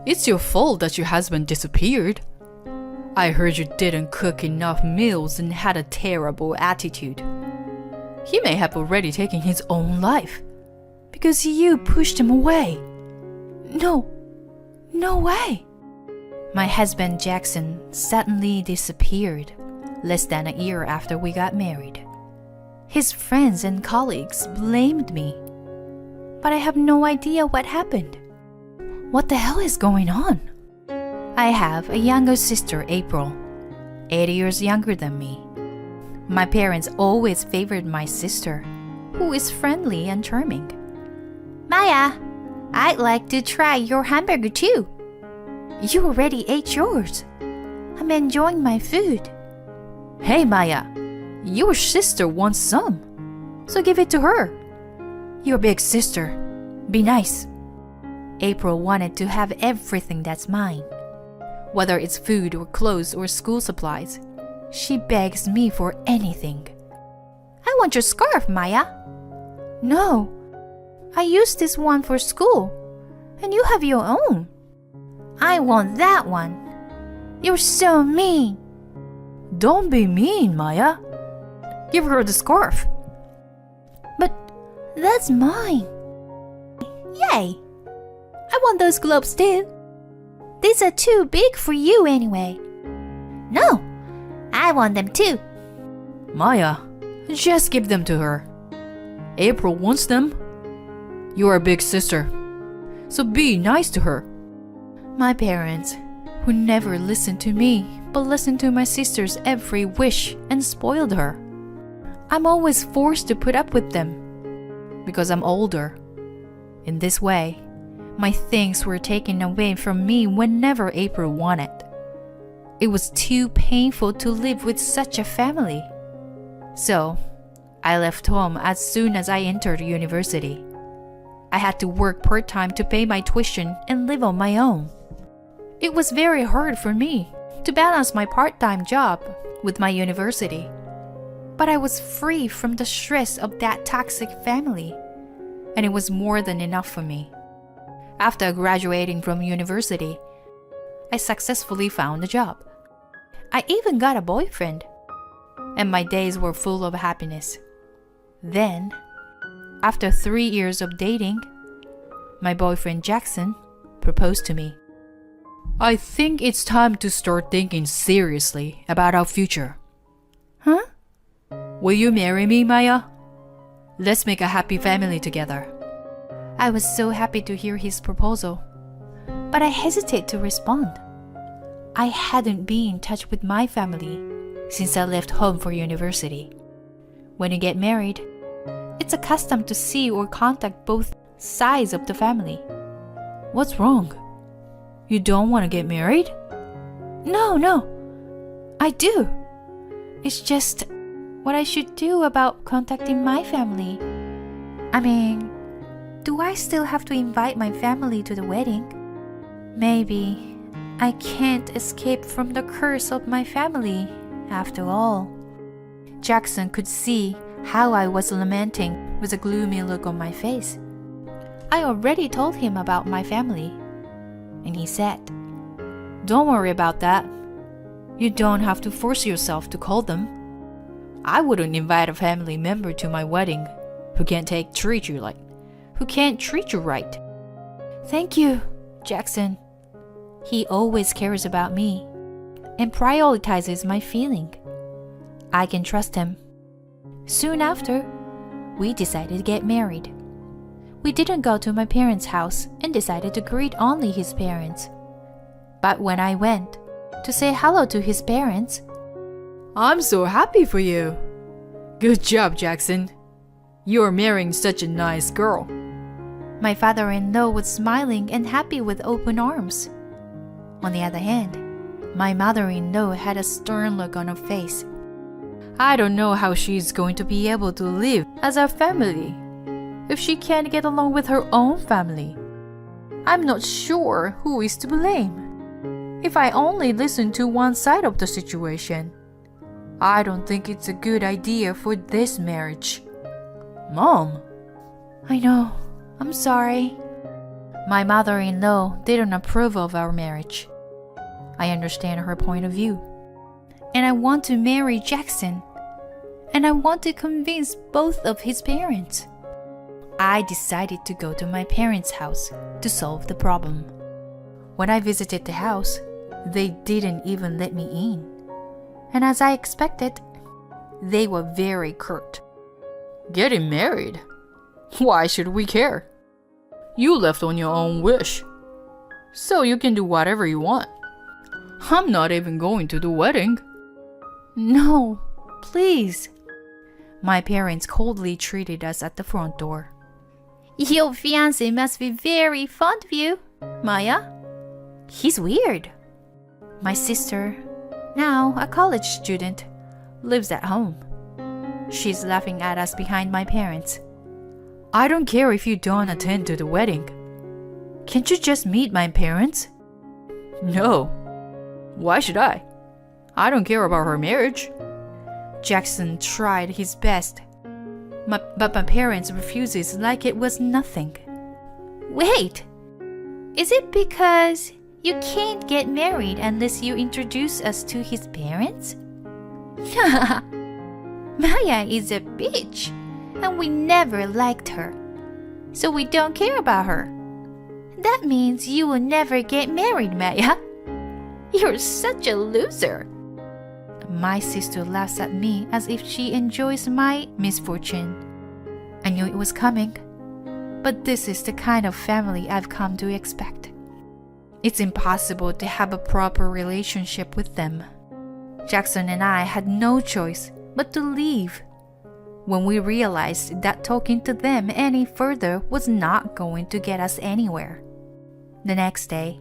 It's your fault that your husband disappeared. I heard you didn't cook enough meals and had a terrible attitude. He may have already taken his own life because you pushed him away. No way. My husband Jackson suddenly disappeared less than a year after we got married. His friends and colleagues blamed me, but I have no idea what happened. What the hell is going on? I have a younger sister, April, 8 years younger than me. My parents always favored my sister, who is friendly and charming. Maya, I'd like to try your hamburger too. You already ate yours. I'm enjoying my food. Hey Maya, your sister wants some, so give it to her. Your big sister. Be nice. April wanted to have everything that's mine. Whether it's food or clothes or school supplies, she begs me for anything. I want your scarf, Maya. No, I use this one for school, and you have your own. I want that one. You're so mean. Don't be mean, Maya. Give her the scarf. But that's mine. Yay! I want those gloves too. These are too big for you anyway. No, I want them too. Maya, just give them to her. April wants them. You're a big sister, so be nice to her. My parents, who never listened to me but listened to my sister's every wish and spoiled her. I'm always forced to put up with them because I'm older. In this way, my things were taken away from me whenever April wanted. It was too painful to live with such a family. So, I left home as soon as I entered university. I had to work part-time to pay my tuition and live on my own. It was very hard for me to balance my part-time job with my university. But I was free from the stress of that toxic family, and it was more than enough for me. After graduating from university, I successfully found a job. I even got a boyfriend, and my days were full of happiness. Then, after 3 years of dating, my boyfriend Jackson proposed to me. I think it's time to start thinking seriously about our future. Huh? Will you marry me, Maya? Let's make a happy family together. I was so happy to hear his proposal, but I hesitate to respond. I hadn't been in touch with my family since I left home for university. When you get married, it's a custom to see or contact both sides of the family. What's wrong? You don't want to get married? No. I do. It's just what I should do about contacting my family. I mean, do I still have to invite my family to the wedding? Maybe I can't escape from the curse of my family after all. Jackson could see how I was lamenting with a gloomy look on my face. I already told him about my family, and he said, "Don't worry about that. You don't have to force yourself to call them. I wouldn't invite a family member to my wedding who can't treat you right." Thank you, Jackson. He always cares about me and prioritizes my feeling. I can trust him. Soon after, we decided to get married. We didn't go to my parents' house and decided to greet only his parents. But when I went to say hello to his parents, "I'm so happy for you. Good job, Jackson. You're marrying such a nice girl." my father-in-law was smiling and happy with open arms. On the other hand, my mother-in-law had a stern look on her face. I don't know how she's going to be able to live as a family if she can't get along with her own family. I'm not sure who is to blame. If I only listen to one side of the situation, I don't think it's a good idea for this marriage. Mom. I know. I'm sorry. My mother-in-law didn't approve of our marriage. I understand her point of view. And I want to marry Jackson. And I want to convince both of his parents. I decided to go to my parents' house to solve the problem. When I visited the house, they didn't even let me in. And as I expected, they were very curt. Getting married? Why should we care? You left on your own wish, so you can do whatever you want. I'm not even going to the wedding. No, please. My parents coldly treated us at the front door. Your fiancé must be very fond of you, Maya. He's weird. My sister, now a college student, lives at home. She's laughing at us behind my parents. I don't care if you don't attend to the wedding. Can't you just meet my parents? No. Why should I? I don't care about her marriage. Jackson tried his best, but my parents refused like it was nothing. Wait, is it because you can't get married unless you introduce us to his parents? Maya is a bitch, and we never liked her, so we don't care about her. That means you will never get married, Maya. You're such a loser. My sister laughs at me as if she enjoys my misfortune. I knew it was coming, but this is the kind of family I've come to expect. It's impossible to have a proper relationship with them. Jackson and I had no choice but to leave when we realized that talking to them any further was not going to get us anywhere. The next day,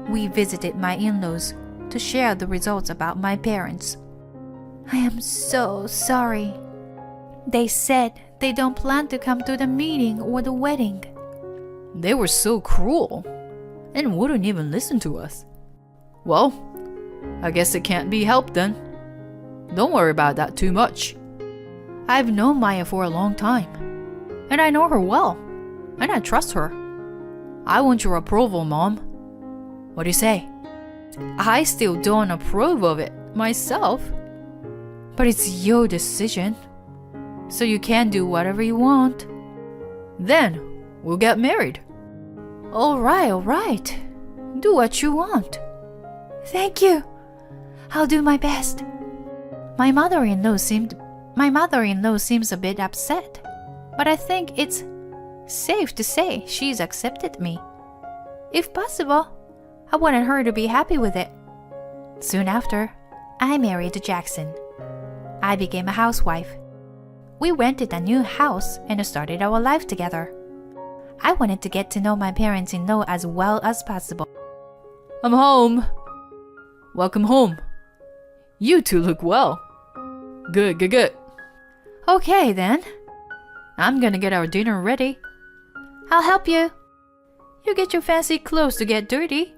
we visited my in-laws to share the results about my parents. I am so sorry. They said they don't plan to come to the meeting or the wedding. They were so cruel and wouldn't even listen to us. Well, I guess it can't be helped then. Don't worry about that too much. I've known Maya for a long time, and I know her well, and I trust her. I want your approval, Mom. What do you say? I still don't approve of it myself, but it's your decision, so you can do whatever you want. Then we'll get married. All right. Do what you want. Thank you. I'll do my best. My mother-in-law seems a bit upset, but I think it's safe to say she's accepted me. If possible, I wanted her to be happy with it. Soon after, I married Jackson. I became a housewife. We rented a new house and started our life together. I wanted to get to know my parents-in-law as well as possible. I'm home. Welcome home. You two look well. Good. Okay then. I'm gonna get our dinner ready. I'll help you. You get your fancy clothes to get dirty.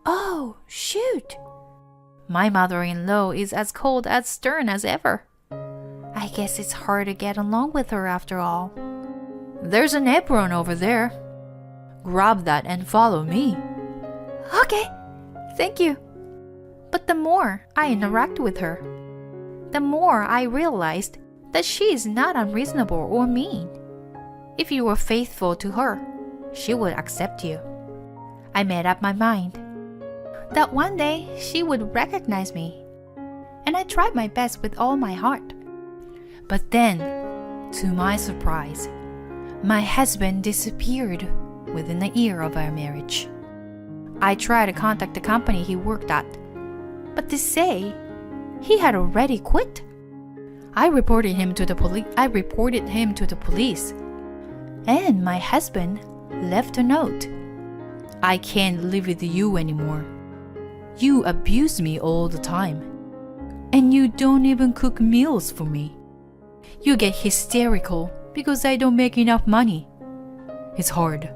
Oh, shoot. My mother-in-law is as cold as stern as ever. I guess it's hard to get along with her after all. There's an apron over there. Grab that and follow me. Okay, thank you. But the more I interact with her, the more I realized that she is not unreasonable or mean. If you were faithful to her, she would accept you. I made up my mind that one day she would recognize me, and I tried my best with all my heart. But then, to my surprise, my husband disappeared within a year of our marriage. I tried to contact the company he worked at, but they say he had already quit. I reported him to the police, and my husband left a note. I can't live with you anymore. You abuse me all the time, and you don't even cook meals for me. You get hysterical because I don't make enough money. It's hard.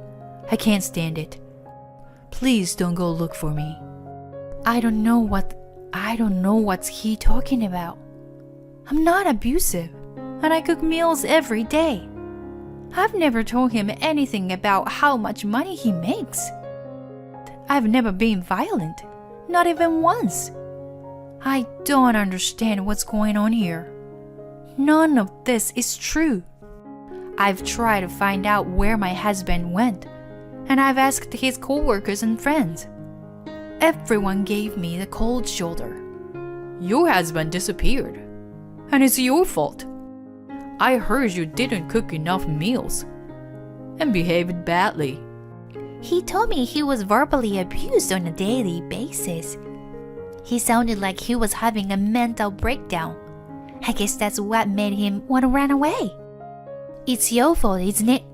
I can't stand it. Please don't go look for me. I don't know what's he talking about. I'm not abusive, and I cook meals every day. I've never told him anything about how much money he makes. I've never been violent, not even once. I don't understand what's going on here. None of this is true. I've tried to find out where my husband went, and I've asked his co-workers and friends. Everyone gave me the cold shoulder. Your husband disappeared, and it's your fault. I heard you didn't cook enough meals and behaved badly. He told me he was verbally abused on a daily basis. He sounded like he was having a mental breakdown. I guess that's what made him want to run away. It's your fault, isn't it?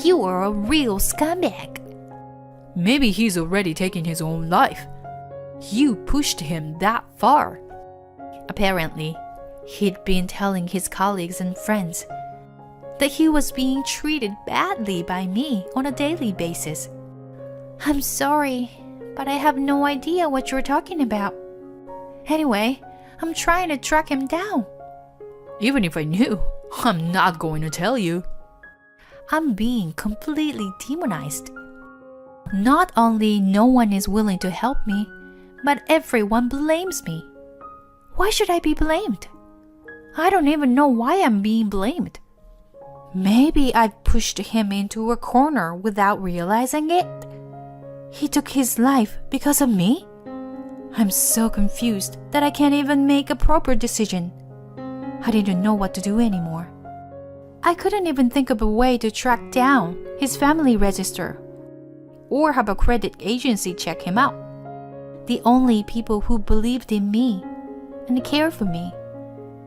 You are a real scumbag. Maybe he's already taking his own life. You pushed him that far. Apparently, he'd been telling his colleagues and friends that he was being treated badly by me on a daily basis. I'm sorry, but I have no idea what you're talking about. Anyway, I'm trying to track him down. Even if I knew, I'm not going to tell you. I'm being completely demonized. Not only no one is willing to help me, but everyone blames me. Why should I be blamed? I don't even know why I'm being blamed. Maybe I pushed him into a corner without realizing it. He took his life because of me? I'm so confused that I can't even make a proper decision. I didn't know what to do anymore. I couldn't even think of a way to track down his family register or have a credit agency check him out. The only people who believed in me and cared for me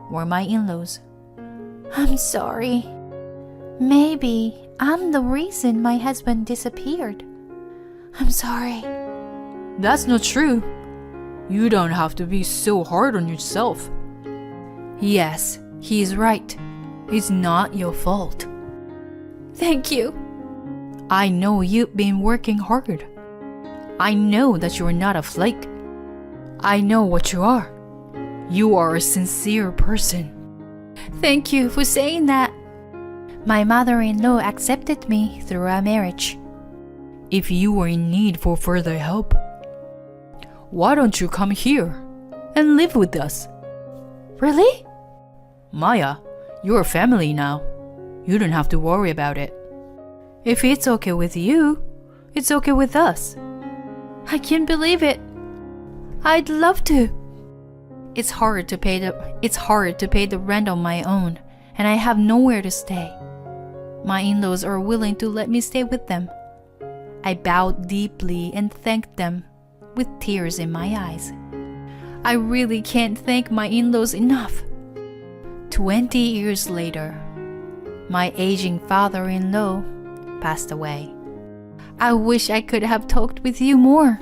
were my in-laws. I'm sorry. Maybe I'm the reason my husband disappeared. I'm sorry. That's not true. You don't have to be so hard on yourself. Yes, he's right. It's not your fault. Thank you. I know you've been working hard. I know that you're not a flake. I know what you are. You are a sincere person. Thank you for saying that. My mother-in-law accepted me through our marriage. If you are in need for further help, why don't you come here and live with us? Really? Maya, you're a family now. You don't have to worry about it. If it's okay with you, it's okay with us. I can't believe it. I'd love to. It's hard to pay the rent on my own, and I have nowhere to stay. My in-laws are willing to let me stay with them. I bowed deeply and thanked them with tears in my eyes. I really can't thank my in-laws enough. 20 years later, my aging father-in-law passed away. I wish I could have talked with you more.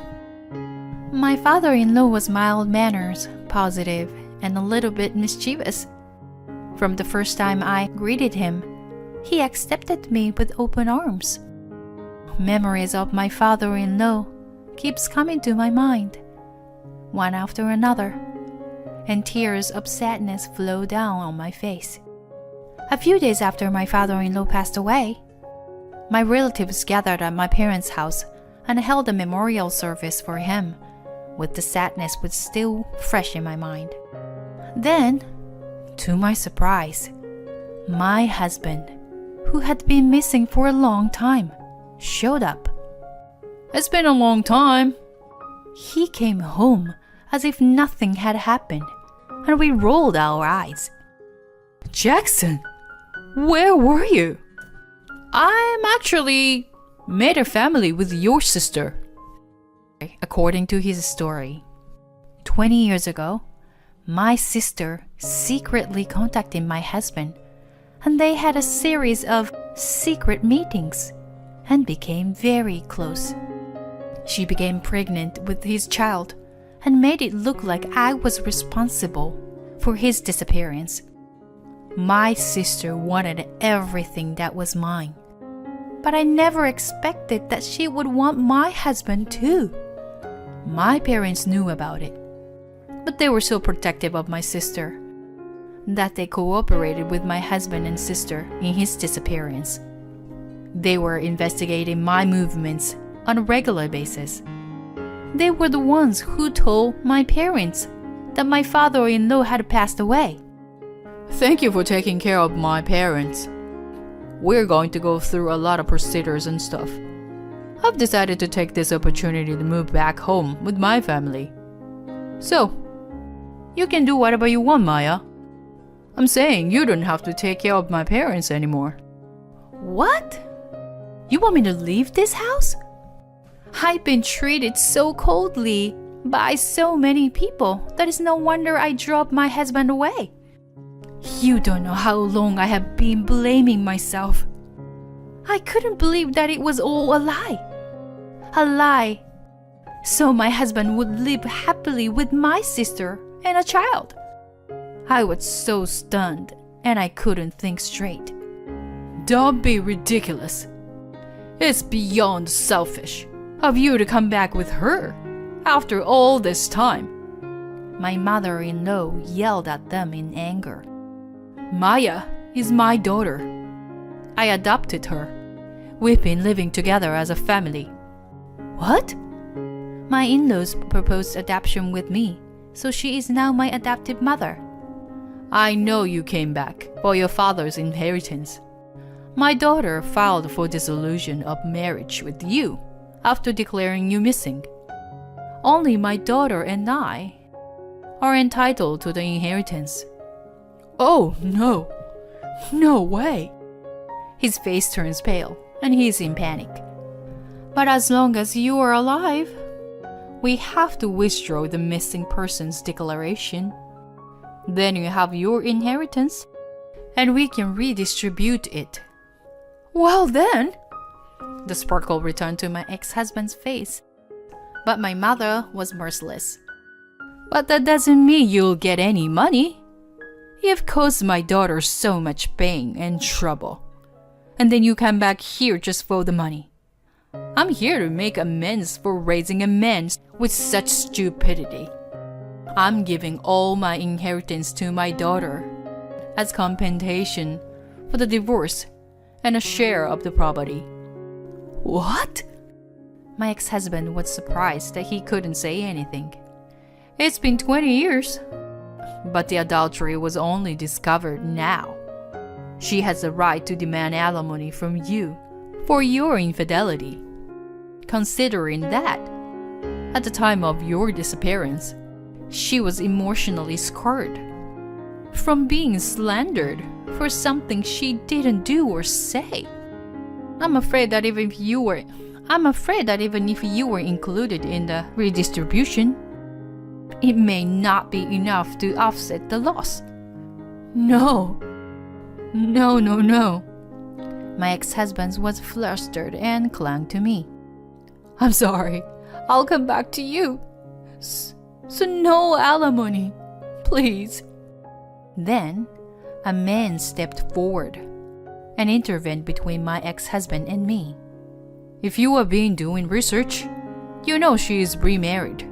My father-in-law was mild-mannered, positive, and a little bit mischievous. From the first time I greeted him, he accepted me with open arms. Memories of my father-in-law keeps coming to my mind, one after another, and tears of sadness flow down on my face. A few days after my father-in-law passed away, my relatives gathered at my parents' house and held a memorial service for him, with the sadness was still fresh in my mind. Then, to my surprise, my husband, who had been missing for a long time, showed up. It's been a long time. He came home as if nothing had happened, and we rolled our eyes. Jackson, where were you? I'm actually made a family with your sister. According to his story, 20 years ago, my sister secretly contacted my husband, and they had a series of secret meetings and became very close. She became pregnant with his child and made it look like I was responsible for his disappearance. My sister wanted everything that was mine, but I never expected that she would want my husband too. My parents knew about it, but they were so protective of my sister. that they cooperated with my husband and sister in his disappearance. They were investigating my movements on a regular basis. They were the ones who told my parents that my father-in-law had passed away. Thank you for taking care of my parents. We're going to go through a lot of procedures and stuff. I've decided to take this opportunity to move back home with my family. So, you can do whatever you want, Maya. I'm saying you don't have to take care of my parents anymore. What? You want me to leave this house? I've been treated so coldly by so many people that it's no wonder I dropped my husband away. You don't know how long I have been blaming myself. I couldn't believe that it was all a lie. A lie. So my husband would live happily with my sister and a child. I was so stunned and I couldn't think straight. Don't be ridiculous. It's beyond selfish of you to come back with her after all this time. My mother-in-law yelled at them in anger. Maya is my daughter. I adopted her. We've been living together as a family. What? My in-laws proposed adoption with me, so she is now my adoptive mother. I know you came back for your father's inheritance. My daughter filed for dissolution of marriage with you after declaring you missing. Only my daughter and I are entitled to the inheritance. Oh, no. No way. His face turns pale and he's in panic. But as long as you are alive, we have to withdraw the missing persons declaration. Then you have your inheritance and we can redistribute it. Well then, the sparkle returned to my ex-husband's face. But my mother was merciless. But that doesn't mean you'll get any money. You've caused my daughter so much pain and trouble. And then you come back here just for the money. I'm here to make amends for raising a man with such stupidity. I'm giving all my inheritance to my daughter as compensation for the divorce and a share of the property. What? My ex-husband was surprised that he couldn't say anything. It's been 20 years, but the adultery was only discovered now. She has the right to demand alimony from you for your infidelity. Considering that, at the time of your disappearance, she was emotionally scarred from being slandered for something she didn't do or say. I'm afraid that even if you were included in the redistribution, it may not be enough to offset the loss. No. My ex-husband was flustered and clung to me. I'm sorry. I'll come back to you. So no alimony, please. Then, a man stepped forward and intervened between my ex-husband and me. If you have been doing research, you know she is remarried.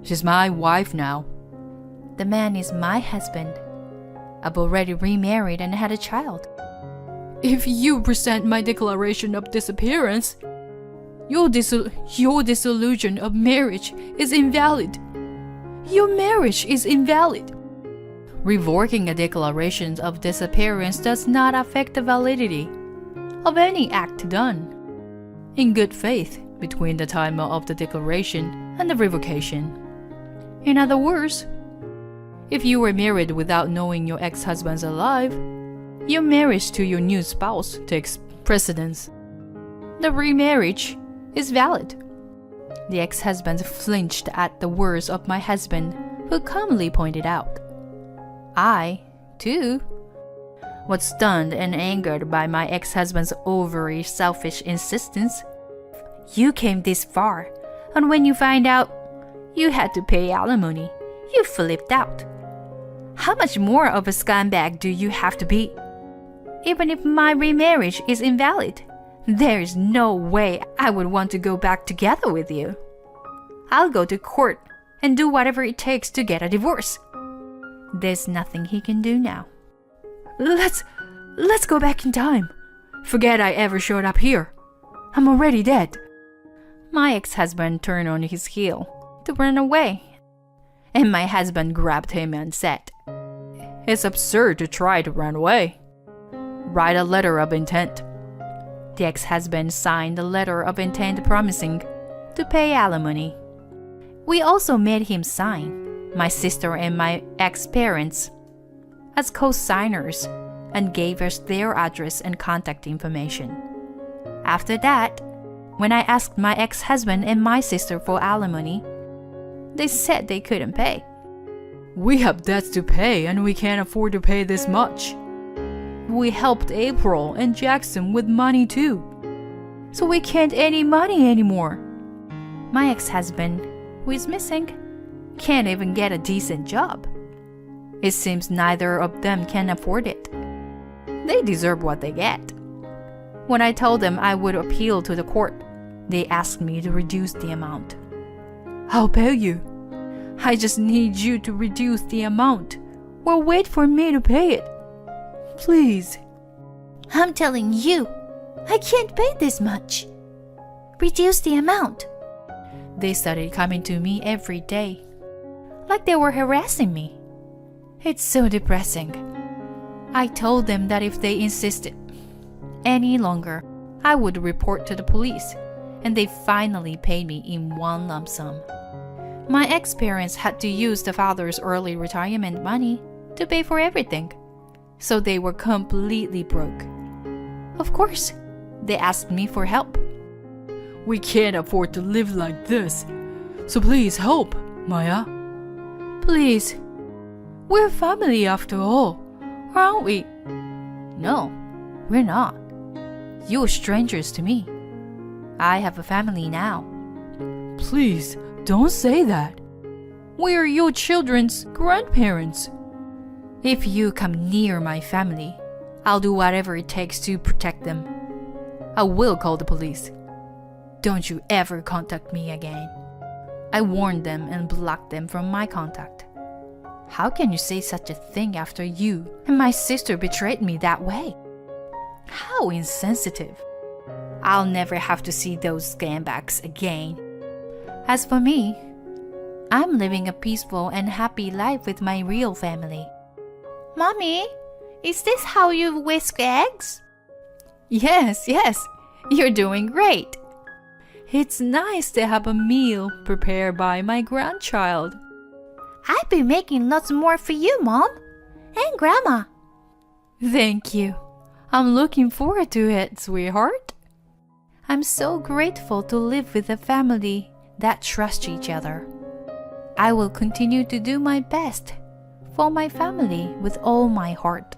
She's my wife now. The man is my husband. I've already remarried and had a child. If you present my declaration of disappearance, your dissolution of marriage is invalid. Your marriage is invalid. Revoking a declaration of disappearance does not affect the validity of any act done in good faith between the time of the declaration and the revocation. In other words, if you were married without knowing your ex-husband's alive, your marriage to your new spouse takes precedence. The remarriage is valid. The ex-husband flinched at the words of my husband, who calmly pointed out. I, too, was stunned and angered by my ex-husband's overly selfish insistence. You came this far, and when you find out you had to pay alimony, you flipped out. How much more of a scumbag do you have to be? Even if my remarriage is invalid, there is no way I would want to go back together with you. I'll go to court and do whatever it takes to get a divorce. There's nothing he can do now. Let's go back in time. Forget I ever showed up here. I'm already dead. My ex-husband turned on his heel to run away, and my husband grabbed him and said, It's absurd to try to run away. Write a letter of intent. The ex-husband signed a letter of intent promising to pay alimony. We also made him sign, my sister and my ex-parents, as co-signers, and gave us their address and contact information. After that, when I asked my ex-husband and my sister for alimony, they said they couldn't pay. We have debts to pay and we can't afford to pay this much. We helped April and Jackson with money too, so we can't any money anymore. My ex-husband, who is missing, can't even get a decent job. It seems neither of them can afford it. They deserve what they get. When I told them I would appeal to the court, they asked me to reduce the amount. I'll pay you. I just need you to reduce the amount, or wait for me to pay it. Please. I'm telling you, I can't pay this much. Reduce the amount. They started coming to me every day, like they were harassing me. It's so depressing. I told them that if they insisted any longer, I would report to the police, and they finally paid me in one lump sum. My ex-parents had to use the father's early retirement money to pay for everything, so they were completely broke. Of course, they asked me for help. We can't afford to live like this, so please help, Maya. Please. We're family after all, aren't we? No, we're not. You're strangers to me. I have a family now. Please, don't say that. We're your children's grandparents. If you come near my family, I'll do whatever it takes to protect them. I will call the police. Don't you ever contact me again. I warned them and blocked them from my contact. How can you say such a thing after you and my sister betrayed me that way? How insensitive. I'll never have to see those scumbags again. As for me, I'm living a peaceful and happy life with my real family. Mommy, is this how you whisk eggs? Yes, you're doing great. It's nice to have a meal prepared by my grandchild. I'll be making lots more for you, Mom, and Grandma. Thank you. I'm looking forward to it, sweetheart. I'm so grateful to live with a family that trusts each other. I will continue to do my best for my family with all my heart.